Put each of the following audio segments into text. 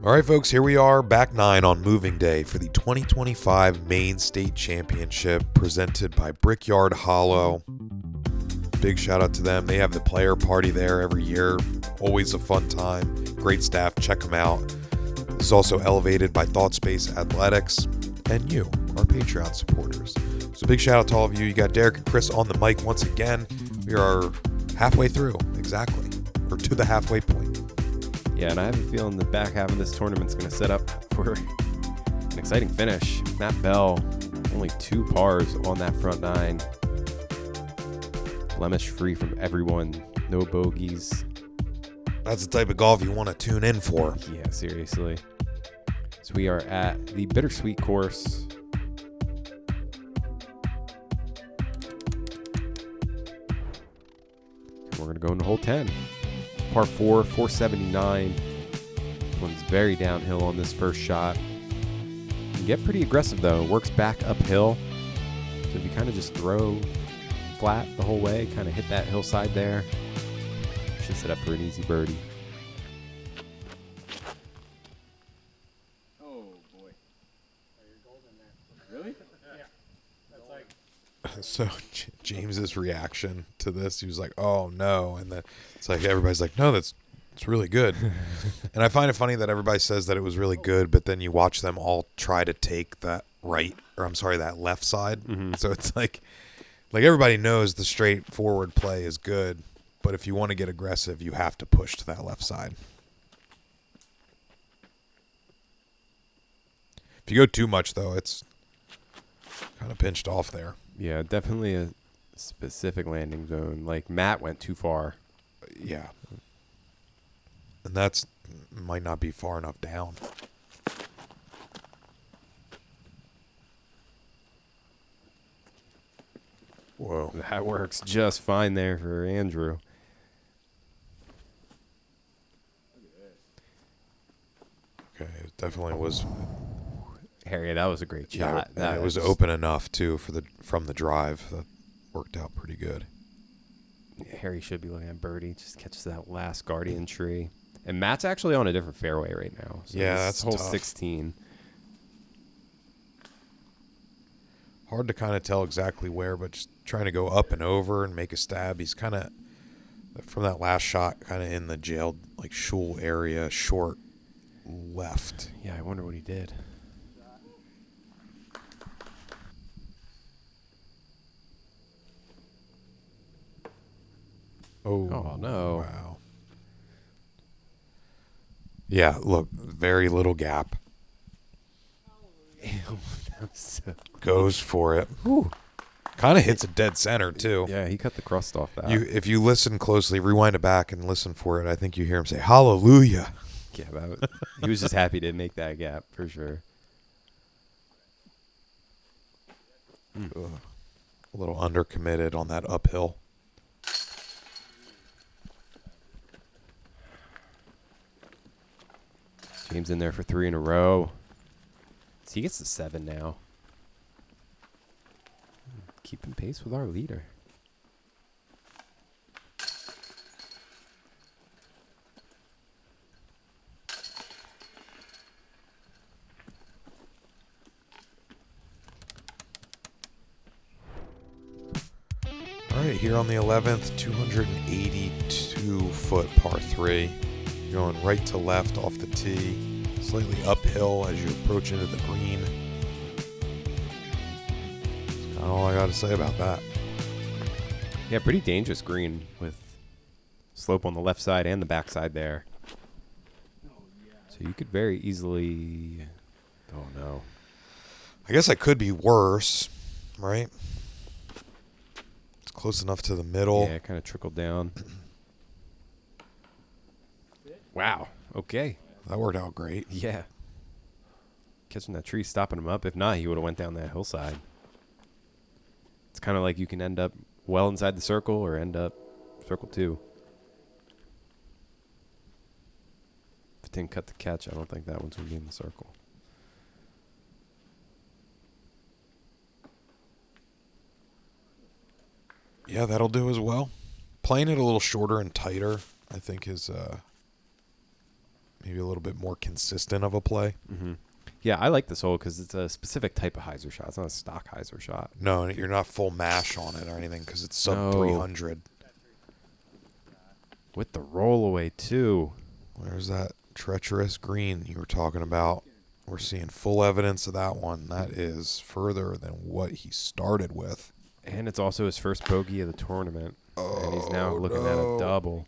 All right, folks, here we are, back 9 on moving day for the 2025 Maine State Championship presented by Brickyard Hollow. Big shout out to them. They have the player party there every year. Always a fun time. Great staff. Check them out. This is also elevated by ThoughtSpace Athletics and you, our Patreon supporters. So big shout out to all of you. You got Derek and Chris on the mic once again. We are halfway through, exactly, or to the halfway point. Yeah, and I have a feeling the back half of this tournament's going to set up for an exciting finish. Matt Bell, only 2 pars on that front 9. Blemish free from everyone. No bogeys. That's the type of golf you want to tune in for. Yeah, seriously. So we are at the Bittersweet course. And we're going to go into hole 10. Par 4, 479. This one's very downhill on this first shot. You can get pretty aggressive though. Works back uphill. So if you kind of just throw flat the whole way, kind of hit that hillside there, should set up for an easy birdie. Oh boy. Oh, you're golden there. Really? Yeah. That's like. So James's reaction to this, he was like, "Oh no!" And then it's like everybody's like, "No, it's really good." And I find it funny that everybody says that it was really good, but then you watch them all try to take that that left side. Mm-hmm. So it's like everybody knows the straightforward play is good, but if you want to get aggressive, you have to push to that left side. If you go too much, though, it's kind of pinched off there. Yeah, definitely a specific landing zone. Like Matt went too far. Yeah. And that's might not be far enough down. Whoa. That works just fine there for Andrew. Okay, it definitely was. Harry, that was a great shot. Yeah, it was open enough too from the drive. That worked out pretty good. Harry should be looking at birdie. Just catches that last guardian tree. And Matt's actually on a different fairway right now. So Yeah, this that's hole tough. 16. Hard to kind of tell exactly where, but just trying to go up and over and make a stab. He's kind of, from that last shot, kind of in the jailed, shul area, short left. Yeah, I wonder what he did. Oh, no. Wow. Yeah, look, very little gap. Goes for it. Kind of hits a dead center, too. Yeah, he cut the crust off that. If you listen closely, rewind it back and listen for it, I think you hear him say, "Hallelujah." Yeah, he was just happy to make that gap, for sure. Ugh. A little undercommitted on that uphill. James in there for 3 in a row. So he gets to 7 now. Keeping pace with our leader. All right, here on the 11th, 282-foot par 3. Going right to left off the tee, slightly uphill as you approach into the green. That's kind of all I got to say about that. Yeah, pretty dangerous green with slope on the left side and the back side there. So you could very easily... Oh, no. I guess I could be worse, right? It's close enough to the middle. Yeah, it kind of trickled down. Wow. Okay. That worked out great. Yeah. Catching that tree, stopping him up. If not, he would have went down that hillside. It's kind of like you can end up well inside the circle or end up circle 2. If it didn't cut the catch, I don't think that one's going to be in the circle. Yeah, that'll do as well. Playing it a little shorter and tighter, I think, is maybe a little bit more consistent of a play. Mm-hmm. Yeah, I like this hole because it's a specific type of hyzer shot. It's not a stock hyzer shot. No, you're not full mash on it or anything because it's sub No. 300. With the rollaway, too. There's that treacherous green you were talking about. We're seeing full evidence of that one. That is further than what he started with. And it's also his first bogey of the tournament. And he's now looking at a double.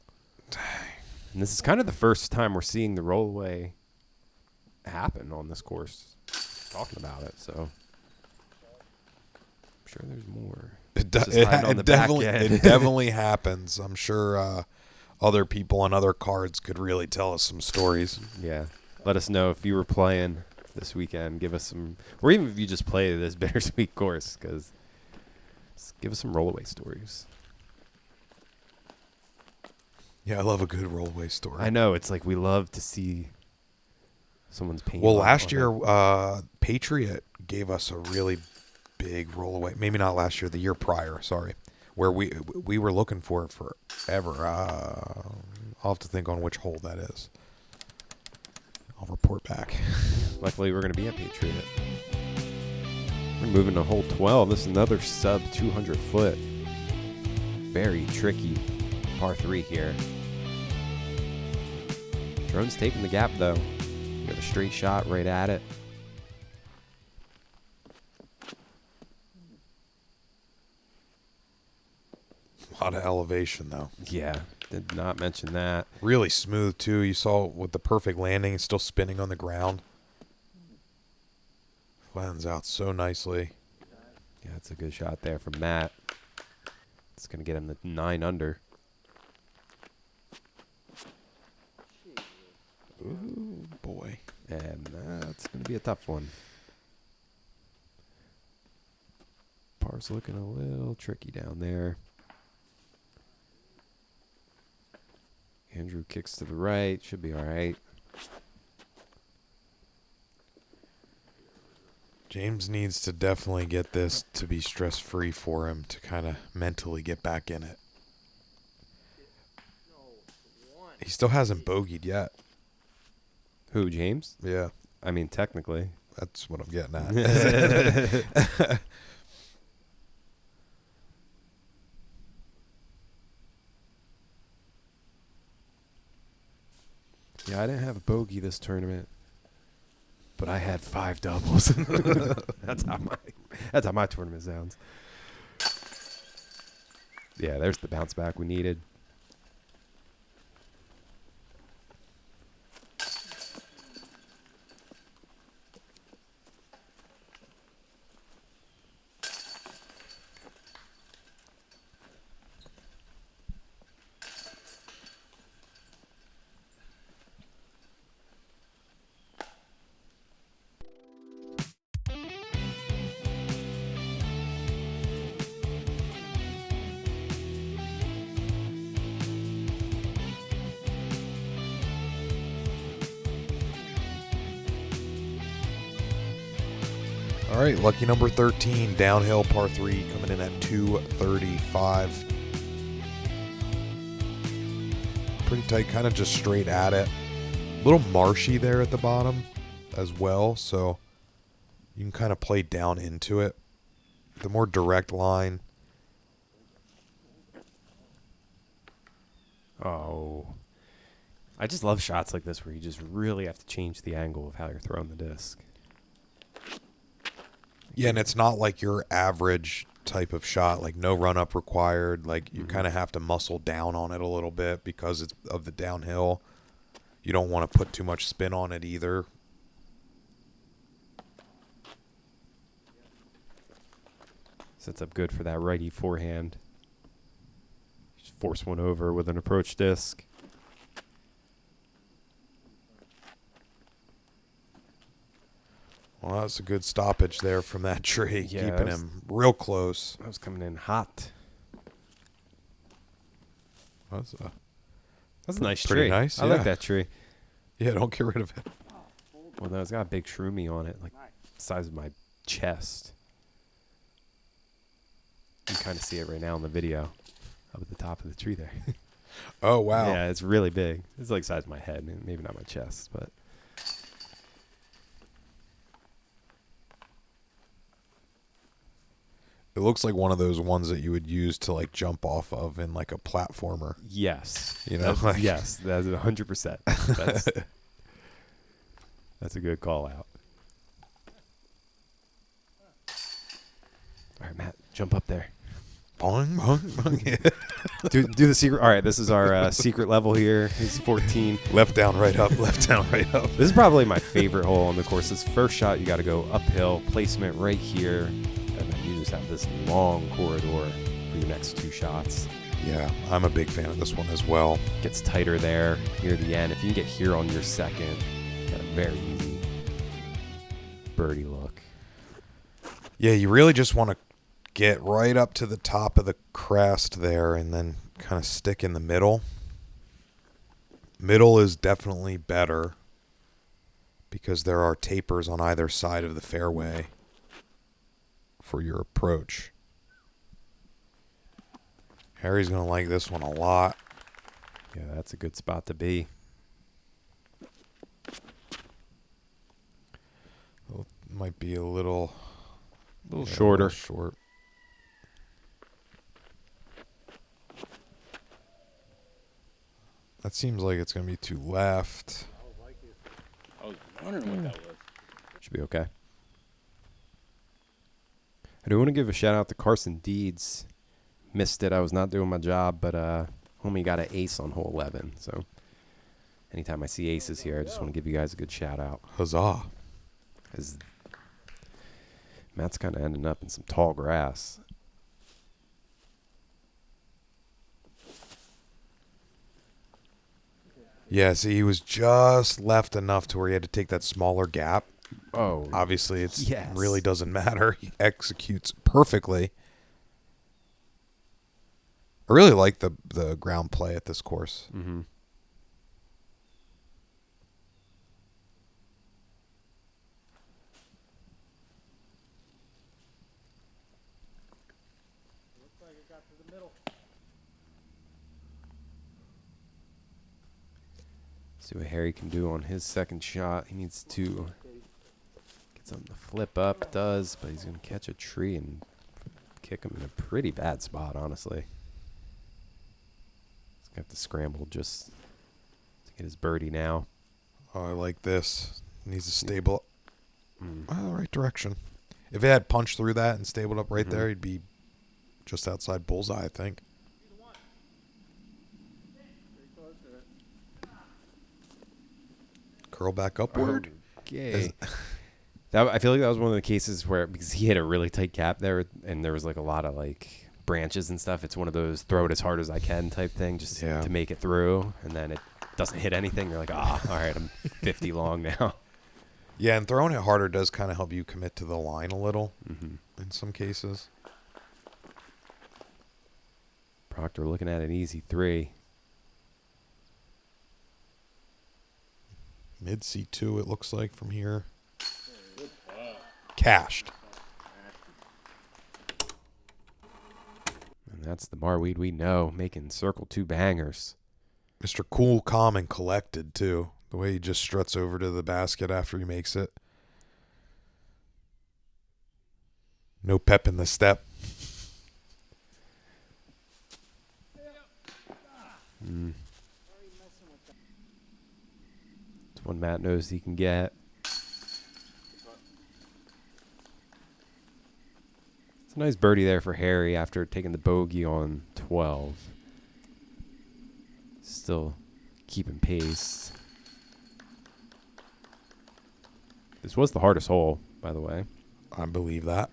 Dang. And this is kind of the first time we're seeing the rollaway happen on this course. Talking about it, so I'm sure there's more. It It definitely happens. I'm sure other people on other cards could really tell us some stories. Yeah. Let us know if you were playing this weekend. Give us some, or even if you just play this bittersweet course, because give us some rollaway stories. Yeah, I love a good rollaway story. I know, it's like we love to see someone's pain. Well, last year, Patriot gave us a really big rollaway. Maybe not last year, the year prior, sorry, where we were looking for it forever. I'll have to think on which hole that is. I'll report back. Luckily, we're going to be at Patriot. We're moving to hole 12. This is another sub 200 foot. Very tricky par 3 here. Drone's taking the gap, though. You got a straight shot right at it. A lot of elevation, though. Yeah, did not mention that. Really smooth, too. You saw with the perfect landing, it's still spinning on the ground. Flattens out so nicely. Yeah, that's a good shot there from Matt. It's going to get him the 9 under. Ooh, boy. And that's going to be a tough one. Par's looking a little tricky down there. Andrew kicks to the right. Should be all right. James needs to definitely get this to be stress-free for him to kind of mentally get back in it. He still hasn't bogeyed yet. Who, James? Yeah, I mean, technically. that's what I'm getting at. Yeah, I didn't have a bogey this tournament, but I had 5 doubles. That's how my tournament sounds. Yeah, there's the bounce back we needed. All right, lucky number 13, downhill par 3, coming in at 235. Pretty tight, kind of just straight at it. A little marshy there at the bottom as well, so you can kind of play down into it. The more direct line. Oh. I just love shots like this where you just really have to change the angle of how you're throwing the disc. Yeah, and it's not like your average type of shot, like no run-up required. Like you kind of have to muscle down on it a little bit because it's of the downhill. You don't want to put too much spin on it either. Sets up good for that righty forehand. Just force one over with an approach disc. Well, that's a good stoppage there from that tree, Yeah, keeping him real close. That was coming in hot. That's That's a nice pretty tree. nice, I yeah. like that tree. yeah, don't get rid of it. Well, no, it's got a big shroomy on it, like the size of my chest. You can kind of see it right now in the video up at the top of the tree there. Oh, wow. Yeah, it's really big. It's like the size of my head. Maybe not my chest, but. It looks like one of those ones that you would use to like jump off of in like a platformer. Yes. You know, yes, that's 100%. That's a good call out. All right, Matt, jump up there. Boing, boing, boing. do the secret. All right, this is our secret level here. It's 14. Left down, right up, left down, right up. This is probably my favorite hole on the course. This first shot, you got to go uphill, placement right here, and then you just have this long corridor for your next 2 shots. Yeah, I'm a big fan of this one as well. Gets tighter there near the end. If you can get here on your second, you got a very easy birdie look. Yeah, you really just want to get right up to the top of the crest there and then kind of stick in the middle. Middle is definitely better because there are tapers on either side of the fairway for your approach. Harry's going to like this one a lot. Yeah, that's a good spot to be. Might be a little Shorter. Short. That seems like it's going to be to left. I was wondering what that was. Should be okay. I do want to give a shout out to Carson Deeds. Missed it. I was not doing my job, but homie got an ace on hole 11. So anytime I see aces here, I just want to give you guys a good shout out. Huzzah. Because Matt's kind of ending up in some tall grass. Yeah, see, he was just left enough to where he had to take that smaller gap. Oh, Obviously, it yes. really doesn't matter. He executes perfectly. I really like the ground play at this course. Mm-hmm. Looks like it got to the middle. See what Harry can do on his second shot. He needs to get something to flip up. Does, but he's going to catch a tree and kick him in a pretty bad spot, honestly. He's going to have to scramble just to get his birdie now. Oh, I like this. Needs to stable the right direction. If it had punched through that and stabled up right there, he'd be just outside bullseye, I think. Curl back upward. Okay. I feel like that was one of the cases where, because he had a really tight cap there, and there was like a lot of like branches and stuff. It's one of those throw it as hard as I can type thing, just to make it through, and then it doesn't hit anything. You're like, all right, I'm 50 long now. Yeah, and throwing it harder does kind of help you commit to the line a little in some cases. Proctor looking at an easy 3. Mid C2, it looks like from here. Cashed. And that's the Marwede we know, making circle 2 bangers. Mr. Cool, Calm, and Collected, too. The way he just struts over to the basket after he makes it. No pep in the step. It's one Matt knows he can get. It's a nice birdie there for Harry after taking the bogey on 12. Still keeping pace. This was the hardest hole, by the way. I believe that.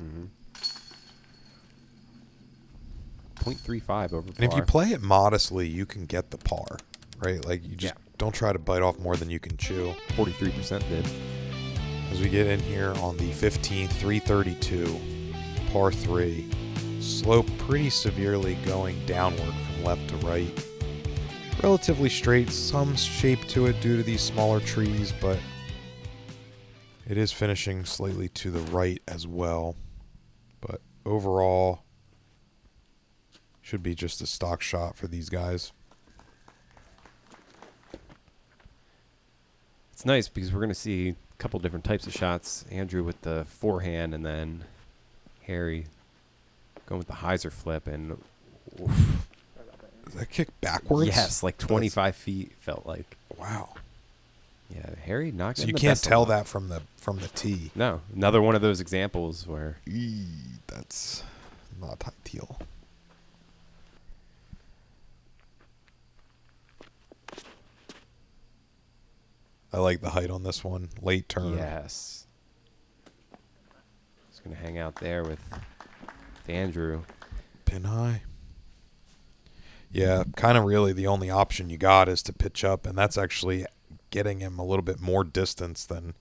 0.35 over par. And if you play it modestly, you can get the par, right? Like, you just don't try to bite off more than you can chew. 43% did. As we get in here on the 15th, 332, par 3. Slope pretty severely going downward from left to right. Relatively straight, some shape to it due to these smaller trees, but it is finishing slightly to the right as well. But overall, should be just a stock shot for these guys. It's nice because we're going to see a couple different types of shots. Andrew with the forehand, and then Harry going with the hyzer flip. And oof. Is that kick backwards? Yes, like 25 feet felt like. Wow. Yeah, Harry not So getting you the can't best of tell luck. that from the tee. No, another one of those examples where That's not ideal. I like the height on this one. Late turn. yes, he's gonna hang out there with Andrew. Pin high. Yeah, kind of really the only option you got is to pitch up, and that's actually getting him a little bit more distance than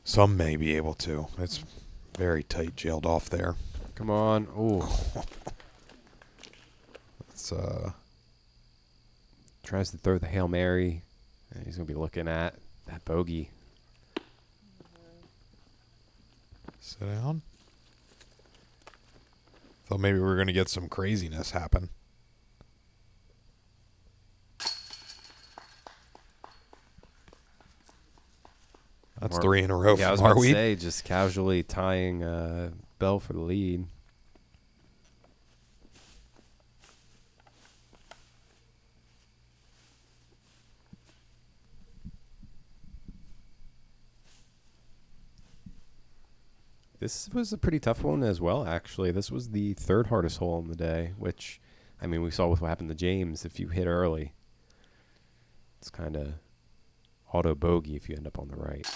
some may be able to. It's very tight jailed off there. Come on, ooh, It's tries to throw the Hail Mary. And he's gonna be looking at that bogey. sit down. Thought maybe we were gonna get some craziness happen. That's 3 in a row Yeah, I was for about to Marwede. say, just casually tying Bell for the lead. This was a pretty tough one as well, actually. This was the third hardest hole on the day, which, I mean, we saw with what happened to James. If you hit early, it's kind of auto bogey if you end up on the right.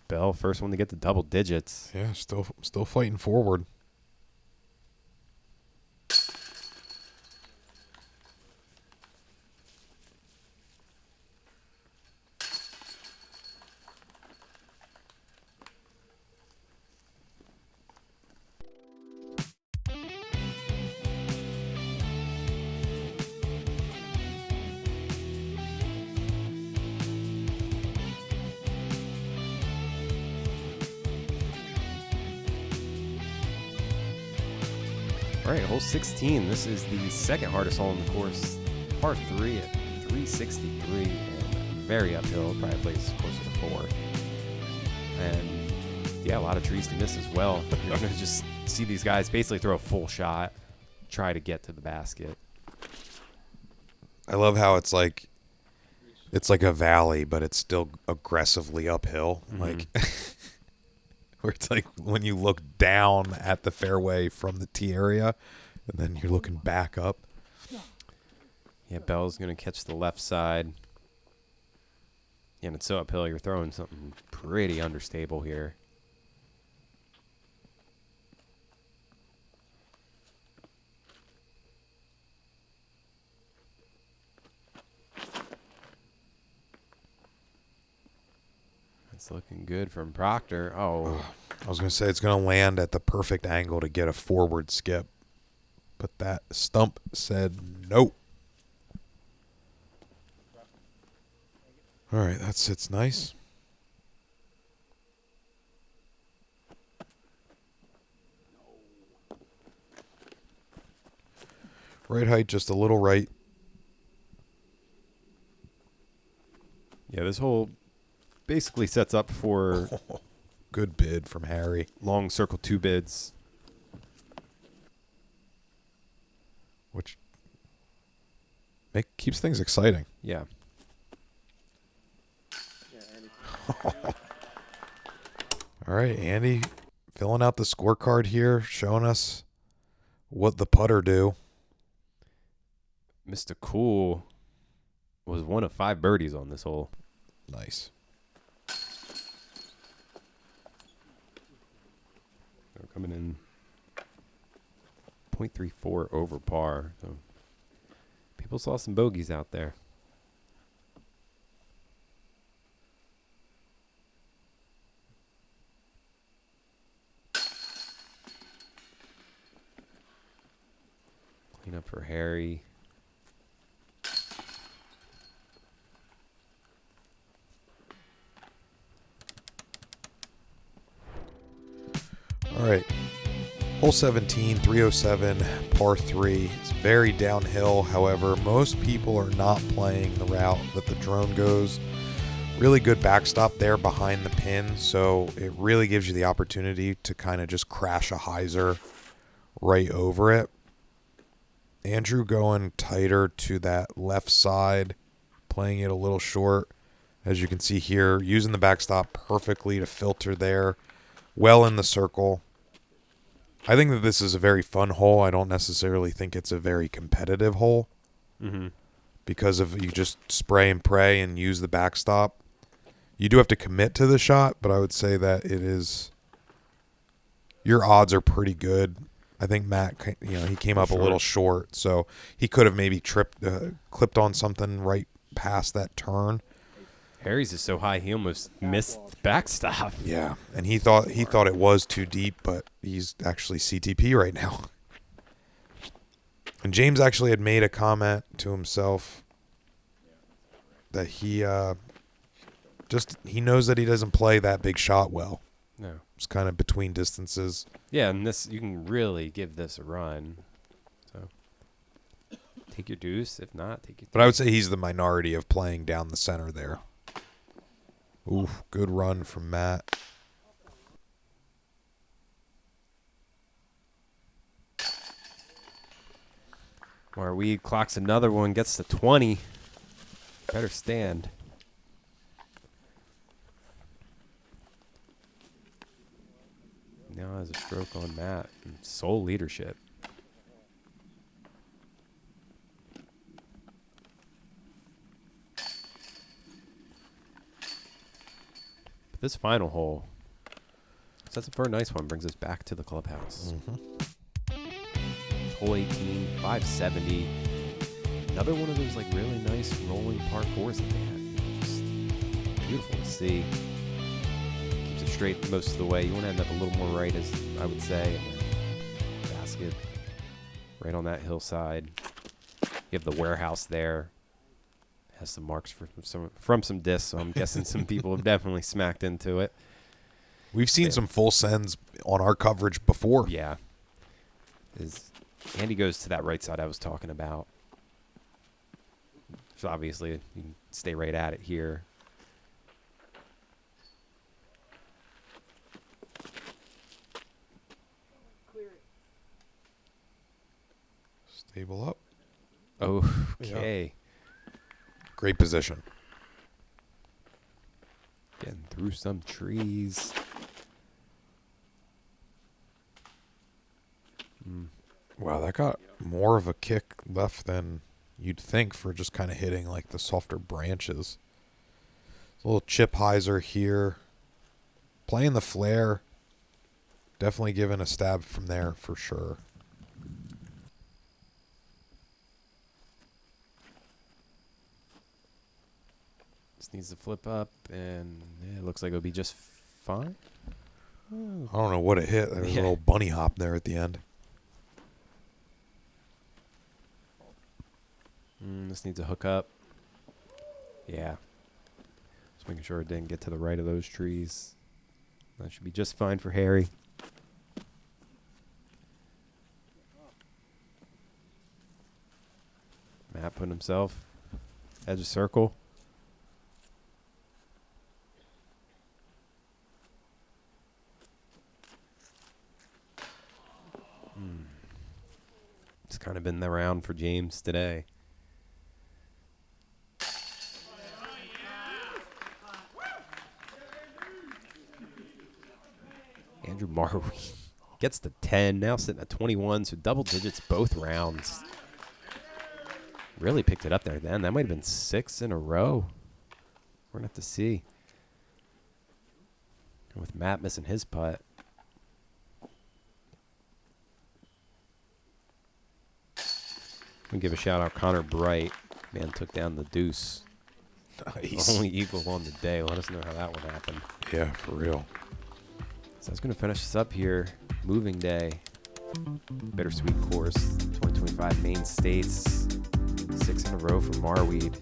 Bell, first one to get to double digits. Yeah, still fighting forward. All right, hole 16. This is the second hardest hole on the course. Par 3 at 363 and very uphill. Probably plays closer to 4. And yeah, a lot of trees to miss as well. You're going to just see these guys basically throw a full shot, try to get to the basket. I love how it's like a valley, but it's still aggressively uphill. Mhm. Like where it's like when you look down at the fairway from the tee area, and then you're looking back up. Yeah, Bell's going to catch the left side. Yeah, and it's so uphill, you're throwing something pretty understable here. It's looking good from Proctor. Oh, I was going to say it's going to land at the perfect angle to get a forward skip, but that stump said nope. All right, that sits nice. Right height, just a little right. yeah, this hole basically sets up for Good bid from Harry. long circle 2 bids. Which keeps things exciting. Yeah. Yeah, Andy. All right, Andy, filling out the scorecard here, showing us what the putter do. Mr. Cool was 1 of 5 birdies on this hole. Nice. They're coming in 0.34 over par. So people saw some bogeys out there. Clean up for Harry. All right. Hole 17, 307, par 3. It's very downhill. However, most people are not playing the route that the drone goes. Really good backstop there behind the pin, so it really gives you the opportunity to kind of just crash a hyzer right over it. Andrew going tighter to that left side, playing it a little short. As you can see here, using the backstop perfectly to filter there, well in the circle. I think that this is a very fun hole. I don't necessarily think it's a very competitive hole because of you just spray and pray and use the backstop. You do have to commit to the shot, but I would say that it is your odds are pretty good. I think Matt, he came up a little short, so he could have maybe clipped on something right past that turn. Harry's is so high he almost missed the backstop. Yeah, and he thought it was too deep, but he's actually CTP right now. And James actually had made a comment to himself that he knows that he doesn't play that big shot well. No. It's kind of between distances. Yeah, and this you can really give this a run. So take your deuce. If not, take your But I would say he's the minority of playing down the center there. Oof, good run from Matt. Marwede clocks another one, gets to 20. Better stand. Now has a stroke on Matt. And sole leadership. But this final hole sets up for a nice one. Brings us back to the clubhouse. Hole 18, 570. Another one of those like really nice rolling par fours that they had. Just beautiful to see. Keeps it straight most of the way. You want to end up a little more right, as I would say. And then basket right on that hillside. You have the warehouse there. Has some marks from some discs, so I'm guessing some people have definitely smacked into it. We've seen some full sends on our coverage before. Yeah. Andy goes to that right side I was talking about. So obviously you can stay right at it here. Stable up. Okay. Great position. Getting through some trees. Wow, that got more of a kick left than you'd think for just kind of hitting like the softer branches. A little chip hyzer here. Playing the flare. Definitely giving a stab from there for sure. This needs to flip up, and it looks like it'll be just fine. I don't know what it hit. There was a little bunny hop there at the end. This needs a hook up. Yeah. Just making sure it didn't get to the right of those trees. That should be just fine for Harry. Matt putting himself edge of circle. It's kind of been the round for James today. Andrew Marwede gets to 10, now sitting at 21, so double digits both rounds. Really picked it up there then. That might have been 6 in a row. We're going to have to see. With Matt missing his putt. We give a shout out Connor Bright. Man took down the deuce. Nice. Only eagle on the day. Let us know how that one happened. Yeah, for real. So I was going to finish this up here. Moving day. Bittersweet course. 2025 Maine States. 6 in a row for Marwede.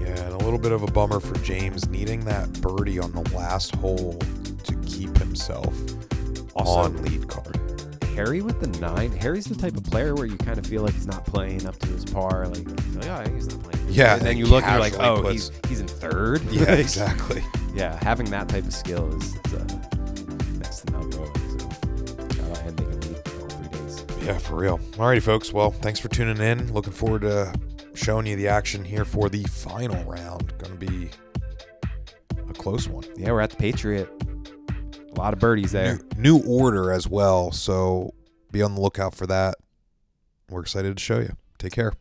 Yeah, and a little bit of a bummer for James needing that birdie on the last hole to keep himself Also, on lead card. Harry with the 9. Harry's the type of player where you kind of feel like he's not playing up to his par. Like, oh, he's not playing. Yeah, and then you look and you're like, casually oh, puts- he's in third. Yeah, exactly. Yeah, having that type of skill is next to none, really. So, and they can lead all 3 days. Yeah, for real. Alrighty, folks. Well, thanks for tuning in. Looking forward to showing you the action here for the final round. Going to be a close one. Yeah, we're at the Patriot. A lot of birdies there. New order as well, so be on the lookout for that. We're excited to show you. Take care.